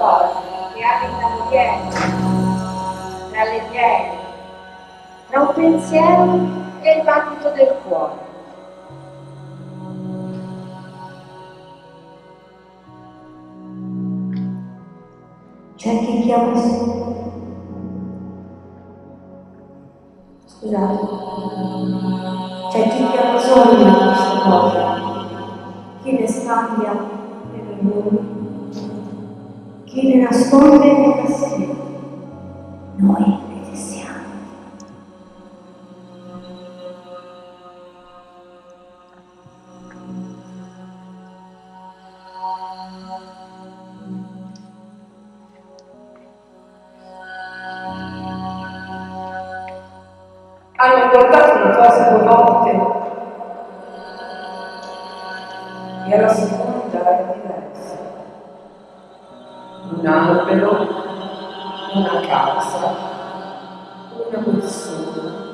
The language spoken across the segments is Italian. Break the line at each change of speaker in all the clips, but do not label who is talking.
cose che abitano dietro, tra le pieghe, tra un pensiero e il battito del cuore.
C'è chi chiama su. Scusate, c'è chi chiama sogno questa cosa, chi le scambia per errori, chi le nasconde nei cassetti. Noi le tessiamo.
Hanno guardato una cosa 2 volte e alla seconda era diversa. Un albero, una casa, una persona.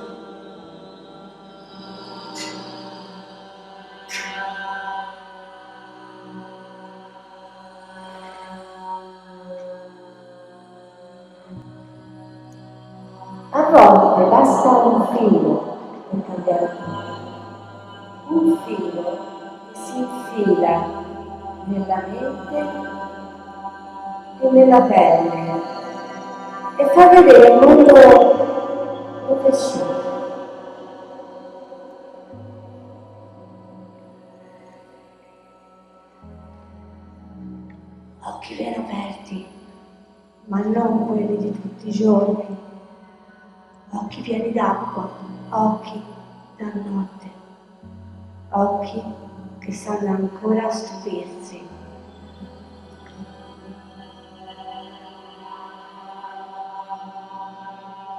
A volte basta un filo per cambiare tutto. Un filo che si infila nella mente e nella pelle e fa vedere il mondo dove sono.
Occhi ben aperti, ma non quelli di tutti i giorni. Occhi pieni d'acqua, occhi da notte, occhi che sanno ancora stupirsi.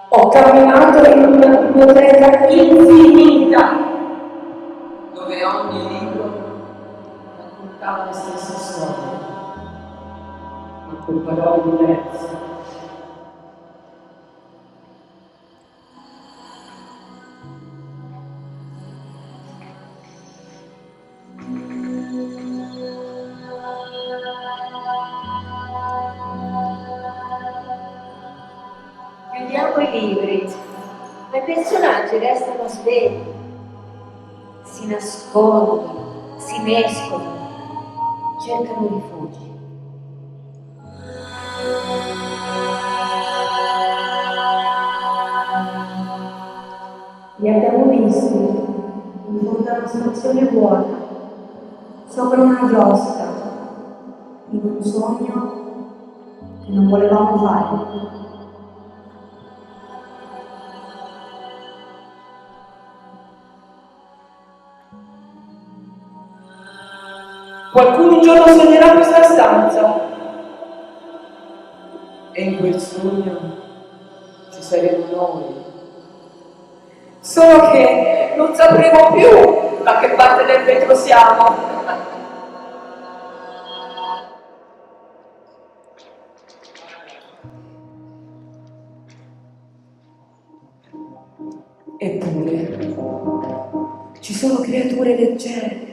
Ho camminato in una biblioteca infinita, dove ogni libro raccontava la stessa storia, ma con parole diverse.
Chiudiamo i libri, ma i personaggi restano svegli, si nascondono, si mescolano, cercano rifugi.
Li abbiamo visti in fondo a una stazione vuota, sopra una giostra, in un sogno che non volevamo fare.
Qualcuno un giorno sognerà questa stanza e in quel sogno ci saremo noi. Solo che non sapremo più da che parte del vetro siamo. Eppure ci sono creature leggere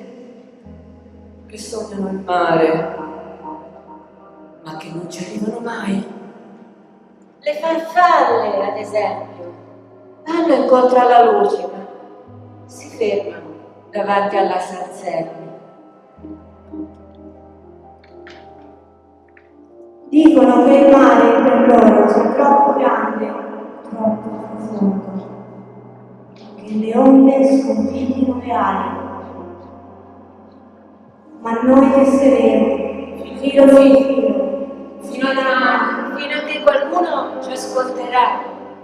che sognano il mare, ma che non ci arrivano mai.
Le farfalle, ad esempio, vanno incontro alla luce, ma si fermano davanti alla salsetta.
Dicono che il mare per loro sia troppo grande, troppo profondo, che le onde sconfiggino le ali. Ma noi resteremo, filo
Fino a che qualcuno ci ascolterà.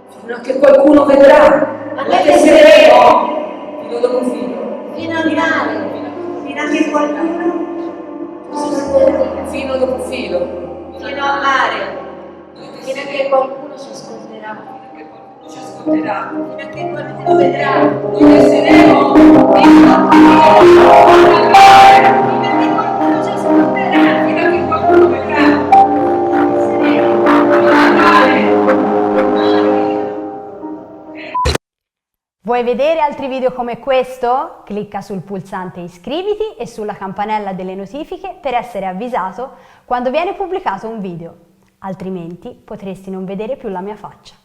Fino a che qualcuno vedrà.
Ma noi resteremo
filo dopo filo.
fino al mare,
fino a che qualcuno
ci ascolterà.
Filo dopo filo.
Fino al mare, fino a che qualcuno ci ascolterà.
Ci ascolterà.
Fino a che qualcuno vedrà.
Noi resteremo fino a che
Qualcuno ci ascolterà.
fino a che qualcuno vedrà.
Vuoi vedere altri video come questo? Clicca sul pulsante iscriviti e sulla campanella delle notifiche per essere avvisato quando viene pubblicato un video, altrimenti potresti non vedere più la mia faccia.